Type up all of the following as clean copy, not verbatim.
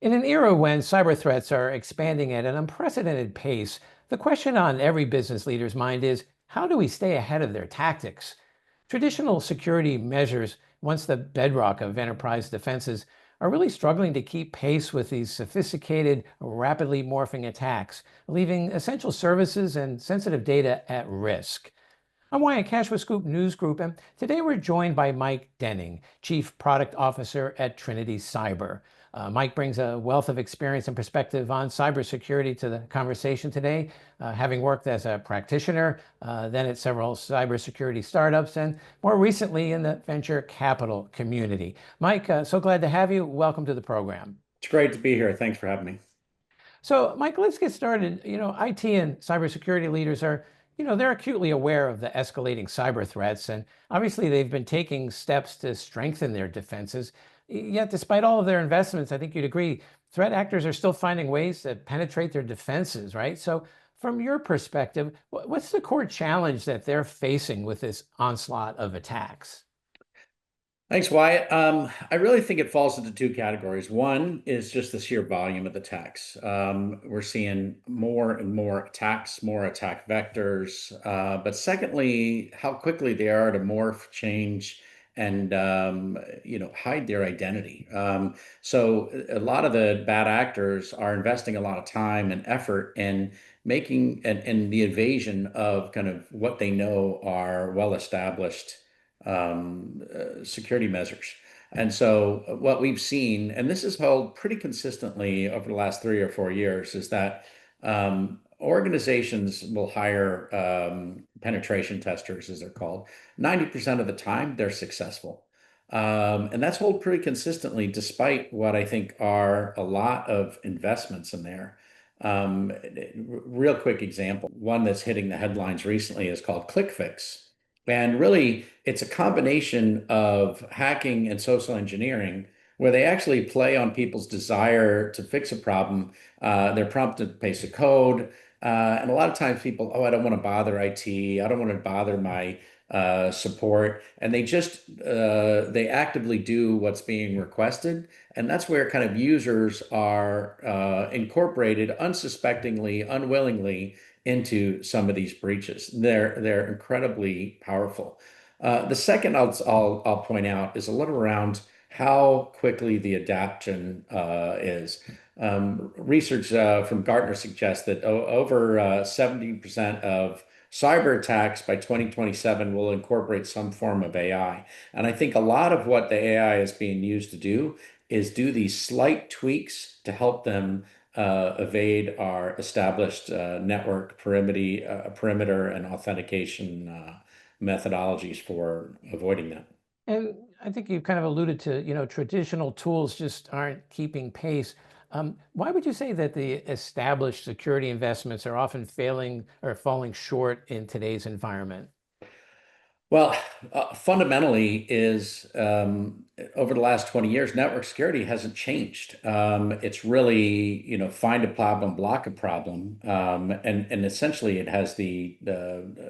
In an era when cyber threats are expanding at an unprecedented pace, the question on every business leader's mind is, how do we stay ahead of their tactics? Traditional security measures, once the bedrock of enterprise defenses, are really struggling to keep pace with these sophisticated, rapidly morphing attacks, leaving essential services and sensitive data at risk. I'm Wyatt Cash with Scoop News Group, and today we're joined by Mike Denning, Chief Product Officer at Trinity Cyber. Mike brings a wealth of experience and perspective on cybersecurity to the conversation today, having worked as a practitioner, then at several cybersecurity startups, and more recently in the venture capital community. Mike, so glad to have you. Welcome to the program. It's great to be here. Thanks for having me. So, Mike, let's get started. IT and cybersecurity leaders are, they're acutely aware of the escalating cyber threats, and obviously they've been taking steps to strengthen their defenses. Yet, despite all of their investments, I think you'd agree, threat actors are still finding ways to penetrate their defenses, right? So, from your perspective, what's the core challenge that they're facing with this onslaught of attacks? Thanks, Wyatt. I really think it falls into two categories. One is just the sheer volume of the attacks. We're seeing more and more attacks, more attack vectors. But secondly, how quickly they are to morph, change, and hide their identity. So a lot of the bad actors are investing a lot of time and effort in making and the evasion of kind of what they know are well-established security measures. And so what we've seen, and this has held pretty consistently over the last 3 or 4 years, is that organizations will hire penetration testers, as they're called. 90% of the time, they're successful. And that's held pretty consistently, despite what I think are a lot of investments in there. Um, Real quick example, one that's hitting the headlines recently is called ClickFix. And really, it's a combination of hacking and social engineering where they actually play on people's desire to fix a problem. They're prompted to paste a code. And a lot of times people, oh, I don't want to bother IT. I don't want to bother my support. And they actively do what's being requested. And that's where kind of users are incorporated unsuspectingly, unwillingly into some of these breaches. They're incredibly powerful. The second I'll point out is a little around how quickly the adaptation is. Research from Gartner suggests that over 70% of cyber attacks by 2027 will incorporate some form of AI. And I think a lot of what the AI is being used to do is do these slight tweaks to help them evade our established network perimeter and authentication methodologies for avoiding that. And I think you kind of alluded to, traditional tools just aren't keeping pace. Why would you say that the established security investments are often failing or falling short in today's environment? Well, fundamentally is over the last 20 years, network security hasn't changed. It's really, find a problem, block a problem. And essentially it has the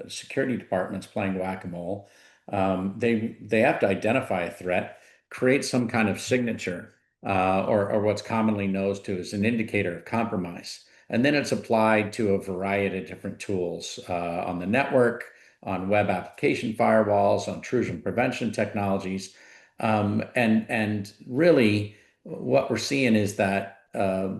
security departments playing whack-a-mole. They have to identify a threat, create some kind of signature, or what's commonly known to as an indicator of compromise. And then it's applied to a variety of different tools on the network, on web application firewalls, on intrusion prevention technologies. And really, what we're seeing is that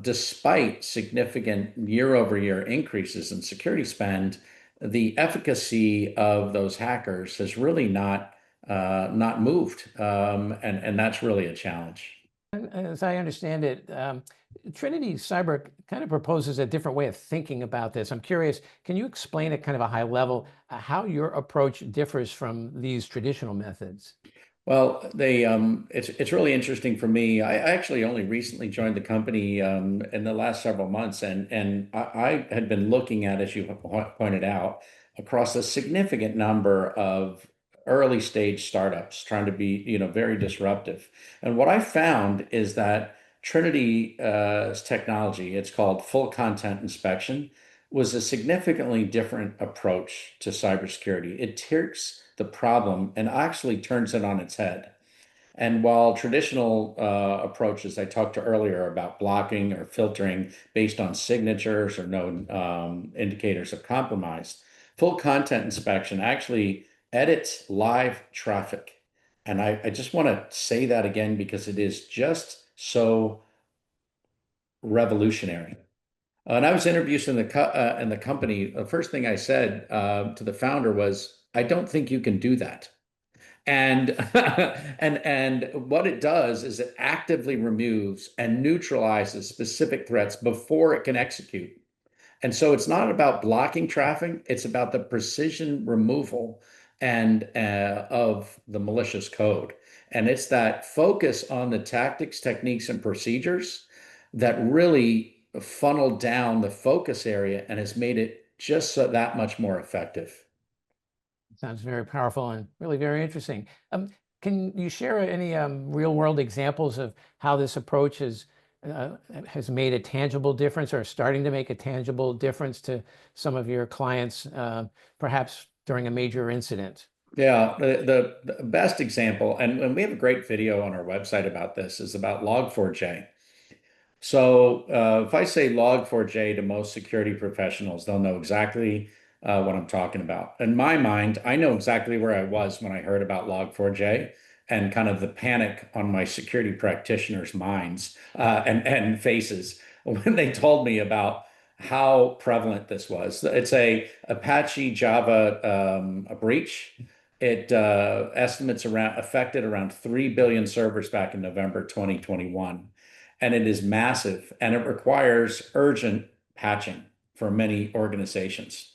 despite significant year-over-year increases in security spend, the efficacy of those hackers has really not moved, and that's really a challenge. And as I understand it, Trinity Cyber kind of proposes a different way of thinking about this. I'm curious, can you explain at kind of a high level how your approach differs from these traditional methods? Well, it's really interesting for me. I actually only recently joined the company in the last several months, and I had been looking at, as you pointed out, across a significant number of early stage startups trying to be, very disruptive. And what I found is that Trinity's technology, it's called full content inspection, was a significantly different approach to cybersecurity. It takes the problem and actually turns it on its head. And while traditional approaches I talked to earlier about blocking or filtering based on signatures or known indicators of compromise, full content inspection actually edits live traffic. And I just want to say that again because it is just so revolutionary. And I was introduced in the company. The first thing I said to the founder was, "I don't think you can do that." And and what it does is it actively removes and neutralizes specific threats before it can execute. And so it's not about blocking traffic, it's about the precision removal and of the malicious code. And it's that focus on the tactics, techniques, and procedures that really funneled down the focus area and has made it just so that much more effective. Sounds very powerful and really very interesting. Can you share any real world examples of how this approach has made a tangible difference or starting to make a tangible difference to some of your clients, perhaps during a major incident? Yeah, the best example, and we have a great video on our website about this, is about Log4j. So if I say Log4j to most security professionals, they'll know exactly what I'm talking about. In my mind, I know exactly where I was when I heard about Log4j and kind of the panic on my security practitioners' minds and faces when they told me about how prevalent this was. It's a Apache Java a breach. It estimates around affected around 3 billion servers back in November 2021, and it is massive and it requires urgent patching for many organizations.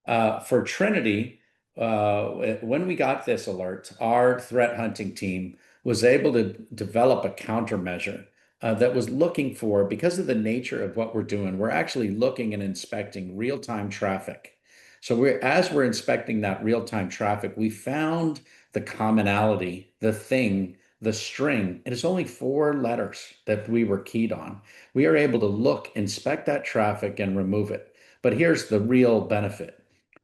For Trinity, when we got this alert, our threat hunting team was able to develop a countermeasure that was looking for, because of the nature of what we're doing, we're actually looking and inspecting real-time traffic. So as we're inspecting that real-time traffic, we found the commonality, the thing, the string, and it's only 4 letters that we were keyed on. We are able to look, inspect that traffic, and remove it. But here's the real benefit.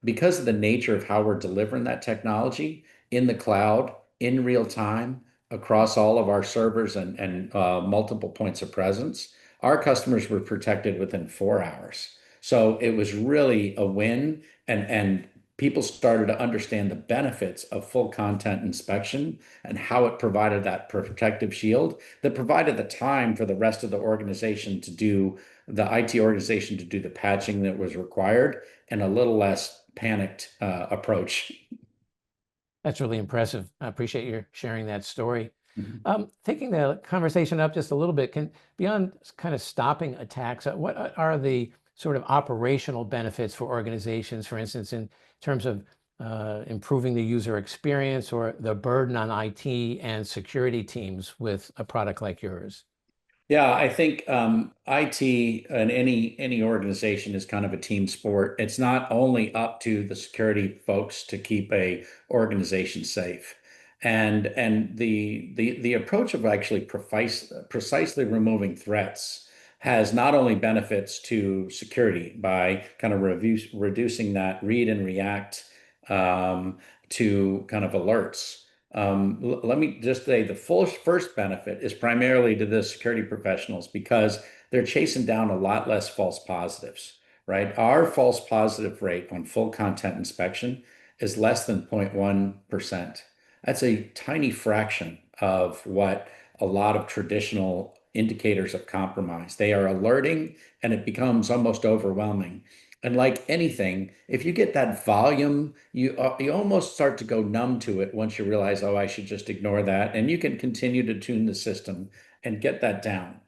Because of the nature of how we're delivering that technology in the cloud, in real time, across all of our servers and multiple points of presence, our customers were protected within 4 hours. So it was really a win, and people started to understand the benefits of full content inspection and how it provided that protective shield that provided the time for the rest of the organization to do the IT organization to do the patching that was required and a little less panicked approach. That's really impressive. I appreciate your sharing that story. Mhm. Taking the conversation up just a little bit, beyond kind of stopping attacks, what are the sort of operational benefits for organizations, for instance, in terms of improving the user experience or the burden on IT and security teams with a product like yours? Yeah, I think IT and any organization is kind of a team sport. It's not only up to the security folks to keep a organization safe, and the approach of actually precisely removing threats has not only benefits to security by kind of reducing that read and react to kind of alerts. Let me just say the first benefit is primarily to the security professionals because they're chasing down a lot less false positives, right? Our false positive rate on full content inspection is less than 0.1%. That's a tiny fraction of what a lot of traditional indicators of compromise. They are alerting and it becomes almost overwhelming. And like anything, if you get that volume, you almost start to go numb to it once you realize, oh, I should just ignore that, and you can continue to tune the system and get that down.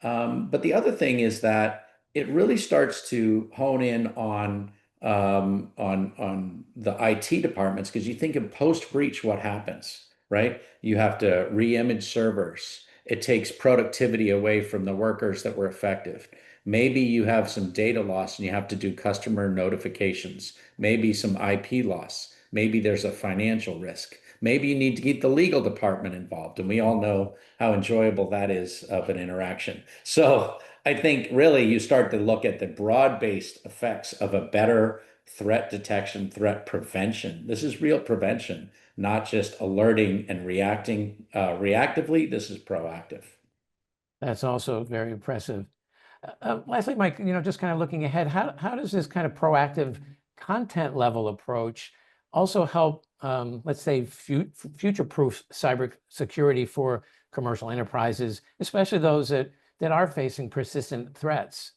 But the other thing is that it really starts to hone in on the IT departments because you think of post breach, what happens, right? You have to re-image servers. It takes productivity away from the workers that were affected. Maybe you have some data loss and you have to do customer notifications. Maybe some IP loss. Maybe there's a financial risk. Maybe you need to get the legal department involved. And we all know how enjoyable that is of an interaction. So I think really you start to look at the broad-based effects of a better threat detection, threat prevention. This is real prevention, not just alerting and reacting reactively. This is proactive. That's also very impressive. Lastly, Mike, just kind of looking ahead, how does this kind of proactive content level approach also help, let's say, future-proof cybersecurity for commercial enterprises, especially those that are facing persistent threats?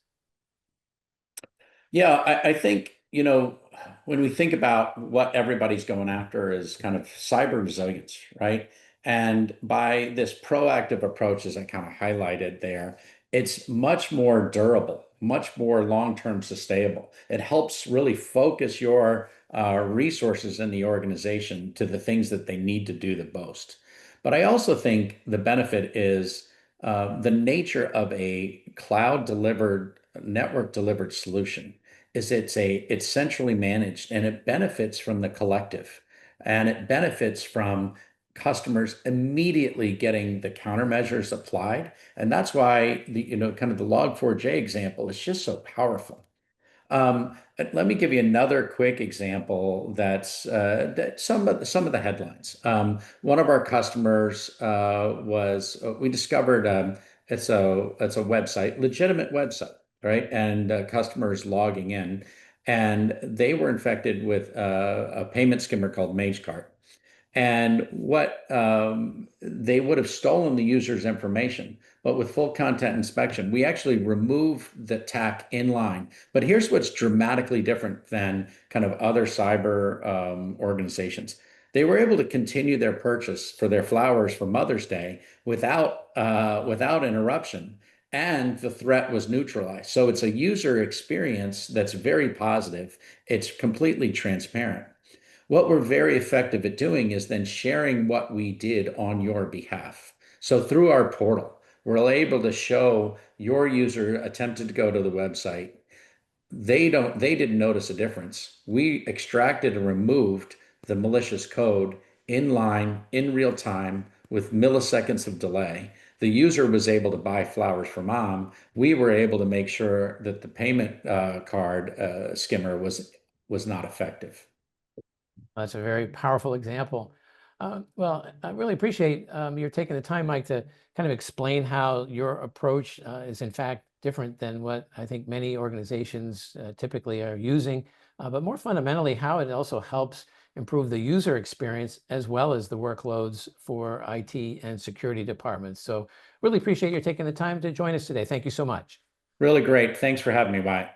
Yeah, I think, when we think about what everybody's going after is kind of cyber resilience, right? And by this proactive approach, as I kind of highlighted there, it's much more durable, much more long-term sustainable. It helps really focus your resources in the organization to the things that they need to do the most. But I also think the benefit is the nature of a cloud delivered, network delivered solution is it's centrally managed and it benefits from the collective and it benefits from customers immediately getting the countermeasures applied. And that's why kind of the Log4j example is just so powerful. Let me give you another quick example that some of the headlines. One of our customers was we discovered it's a website, legitimate website, right? And customers logging in, and they were infected with a payment skimmer called MageCart. And what they would have stolen the user's information, but with full content inspection, we actually remove the attack inline. But here's what's dramatically different than kind of other cyber organizations. They were able to continue their purchase for their flowers for Mother's Day without interruption, and the threat was neutralized. So it's a user experience that's very positive. It's completely transparent. What we're very effective at doing is then sharing what we did on your behalf. So through our portal, we're able to show your user attempted to go to the website. They didn't notice a difference. We extracted and removed the malicious code in line, in real time, with milliseconds of delay. The user was able to buy flowers for mom. We were able to make sure that the payment card skimmer was not effective. That's a very powerful example. Well, I really appreciate your taking the time, Mike, to kind of explain how your approach is in fact different than what I think many organizations typically are using, but more fundamentally, how it also helps improve the user experience as well as the workloads for IT and security departments. So really appreciate you taking the time to join us today. Thank you so much. Really great. Thanks for having me, Wyatt.